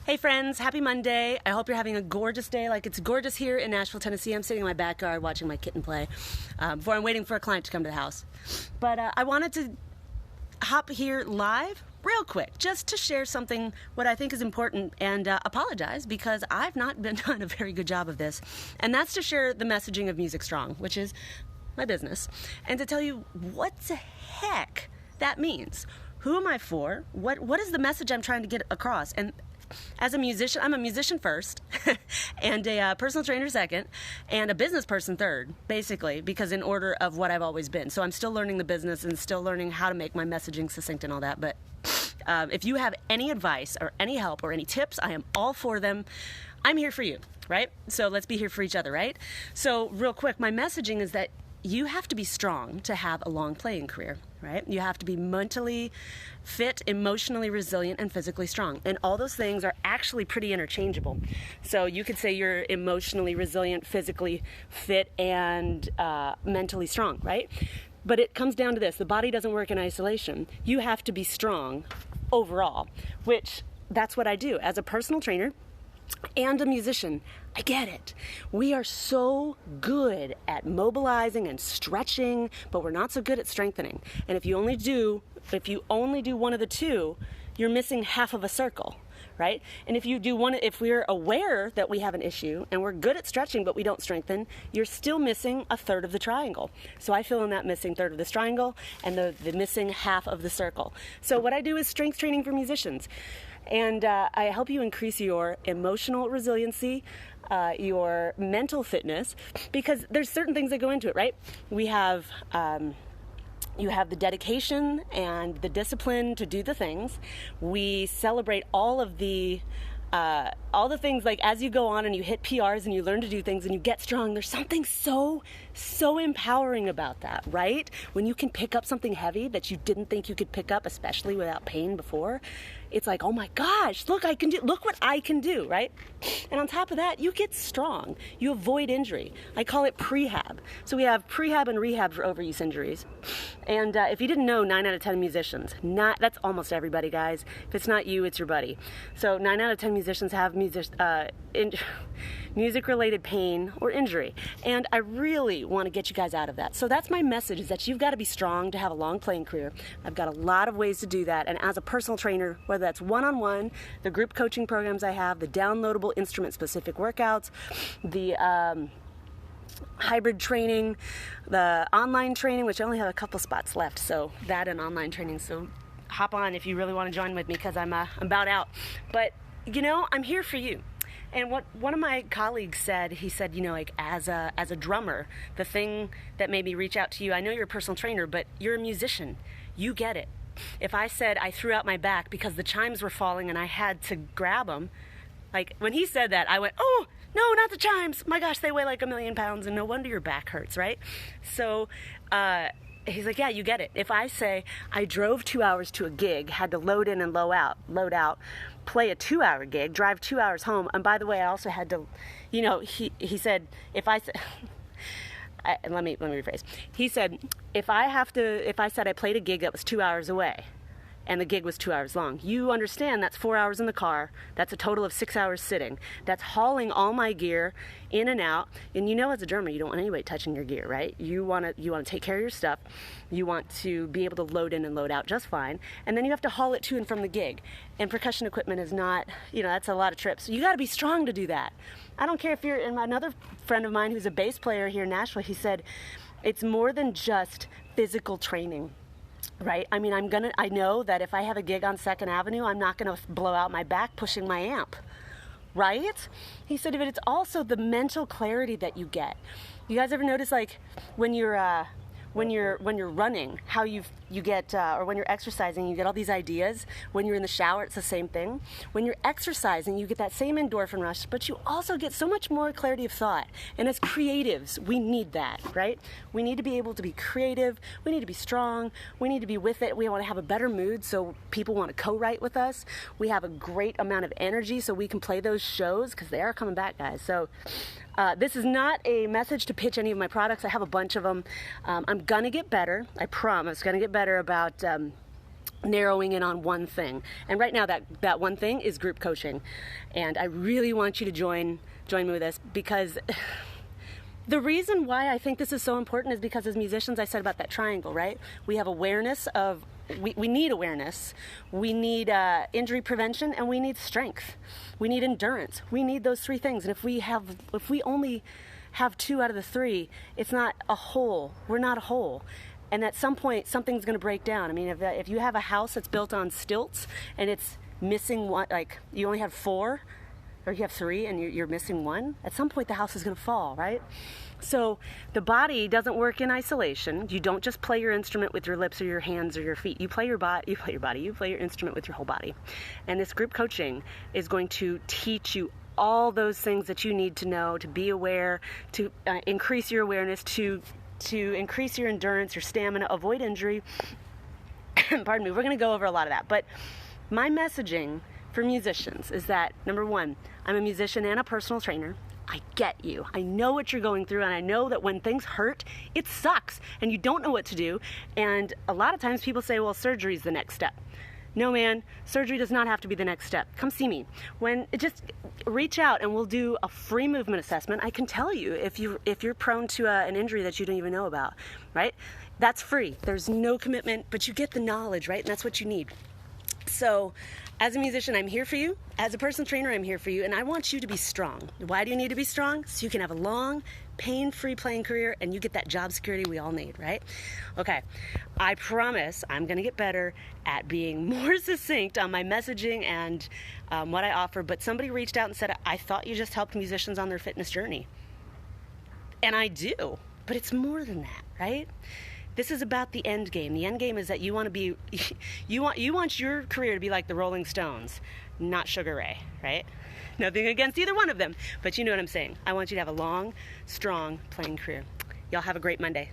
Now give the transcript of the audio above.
Hey friends, happy Monday. I hope you're having a gorgeous day like it's gorgeous here in Nashville, Tennessee. I'm sitting in my backyard watching my kitten play before I'm waiting for a client to come to the house. But I wanted to hop here live real quick just to share something what I think is important and apologize because I've not been done a very good job of this. And that's to share the messaging of Music Strong, which is my business, and to tell you what the heck that means. Who am I for? What is the message I'm trying to get across? And as a musician, I'm a musician first, and a personal trainer second, and a business person third, basically, because in order of what I've always been. So I'm still learning the business and still learning how to make my messaging succinct and all that. But if you have any advice or any help or any tips, I am all for them. I'm here for you, right? So let's be here for each other, right? So real quick, my messaging is that you have to be strong to have a long playing career, right? You have to be mentally fit, emotionally resilient, and physically strong. And all those things are actually pretty interchangeable. So you could say you're emotionally resilient, physically fit, and mentally strong, right? But it comes down to this. The body doesn't work in isolation. You have to be strong overall, which that's what I do as a personal trainer and a musician. I get it. We are so good at mobilizing and stretching, but we're not so good at strengthening. And if you only do one of the two, you're missing half of a circle, right? And if we're aware that we have an issue and we're good at stretching but we don't strengthen, you're still missing a third of the triangle. So I fill in that missing third of this triangle and the missing half of the circle. So what I do is strength training for musicians. And I help you increase your emotional resiliency, your mental fitness, because there's certain things that go into it, right? We have, you have the dedication and the discipline to do the things. We celebrate all the things, like as you go on and you hit PRs and you learn to do things and you get strong, there's something so empowering about that, right? When you can pick up something heavy that you didn't think you could pick up, especially without pain before, it's like, oh my gosh, look what I can do, right? And on top of that, you get strong. You avoid injury. I call it prehab. So we have prehab and rehab for overuse injuries. And if you didn't know, 9 out of 10 musicians, that's almost everybody, guys. If it's not you, it's your buddy. So 9 out of 10 musicians have music-related pain or injury. And I really want to get you guys out of that. So that's my message, is that you've got to be strong to have a long playing career. I've got a lot of ways to do that. And as a personal trainer, whether that's one-on-one, the group coaching programs I have, the downloadable instrument-specific workouts, the hybrid training, the online training, which I only have a couple spots left, so that and online training. So hop on if you really want to join with me, because I'm about out. But, I'm here for you. And what one of my colleagues said, he said, like as a drummer, the thing that made me reach out to you, I know you're a personal trainer, but you're a musician. You get it. If I said I threw out my back because the chimes were falling and I had to grab them, like when he said that, I went, oh, no, not the chimes. My gosh, they weigh like 1,000,000 pounds and no wonder your back hurts, right? So he's like, yeah, you get it. If I say I drove 2 hours to a gig, had to load in and load out, play a 2-hour gig, drive 2 hours home, and by the way, I also had to, he said, if I said, let me rephrase. He said, if I said I played a gig that was 2 hours away, and the gig was 2 hours long, you understand that's 4 hours in the car. That's a total of 6 hours sitting. That's hauling all my gear in and out. And as a drummer, you don't want anybody touching your gear, right? You want to take care of your stuff. You want to be able to load in and load out just fine. And then you have to haul it to and from the gig. And percussion equipment is not, that's a lot of trips. You got to be strong to do that. I don't care if you're, and another friend of mine who's a bass player here in Nashville, he said, it's more than just physical training. Right? I mean, I know that if I have a gig on 2nd Avenue, I'm not going to blow out my back pushing my amp. Right? He said, but it's also the mental clarity that you get. You guys ever notice, like, when you're running, how you get, or when you're exercising, you get all these ideas. When you're in the shower, it's the same thing. When you're exercising, you get that same endorphin rush, but you also get so much more clarity of thought. And as creatives, we need that, right? We need to be able to be creative. We need to be strong. We need to be with it. We want to have a better mood, so people want to co-write with us. We have a great amount of energy, so we can play those shows, because they are coming back, guys. So this is not a message to pitch any of my products. I have a bunch of them. I'm going to get better. I promise. Going to get better about narrowing in on one thing. And right now that one thing is group coaching. And I really want you to join me with this, because the reason why I think this is so important is because as musicians, I said about that triangle, right? We have awareness of, we need awareness, we need injury prevention, and we need strength. We need endurance. We need those three things. And if we only have two out of the three, it's not a whole. We're not a whole. And at some point, something's going to break down. I mean, if you have a house that's built on stilts and it's missing one, like you only have four, or you have three and you're missing one, at some point the house is going to fall, right? So the body doesn't work in isolation. You don't just play your instrument with your lips or your hands or your feet. You play your instrument with your whole body. And this group coaching is going to teach you all those things that you need to know, to be aware, to increase your awareness, to increase your endurance, your stamina, avoid injury. Pardon me, we're going to go over a lot of that. But my messaging for musicians is that, number one, I'm a musician and a personal trainer. I get you. I know what you're going through, and I know that when things hurt, it sucks, and you don't know what to do. And a lot of times people say, well, surgery is the next step. No, man, surgery does not have to be the next step. Come see me. Just reach out and we'll do a free movement assessment. I can tell you if you're prone to an injury that you don't even know about, right? That's free. There's no commitment, but you get the knowledge, right? And that's what you need. So as a musician, I'm here for you. As a personal trainer, I'm here for you. And I want you to be strong. Why do you need to be strong? So you can have a long, pain-free playing career and you get that job security we all need, right? Okay, I promise I'm going to get better at being more succinct on my messaging and what I offer. But somebody reached out and said, I thought you just helped musicians on their fitness journey. And I do, but it's more than that, right? This is about the end game. The end game is that you want to be, you want your career to be like the Rolling Stones, not Sugar Ray, right? Nothing against either one of them, but you know what I'm saying. I want you to have a long, strong playing career. Y'all have a great Monday.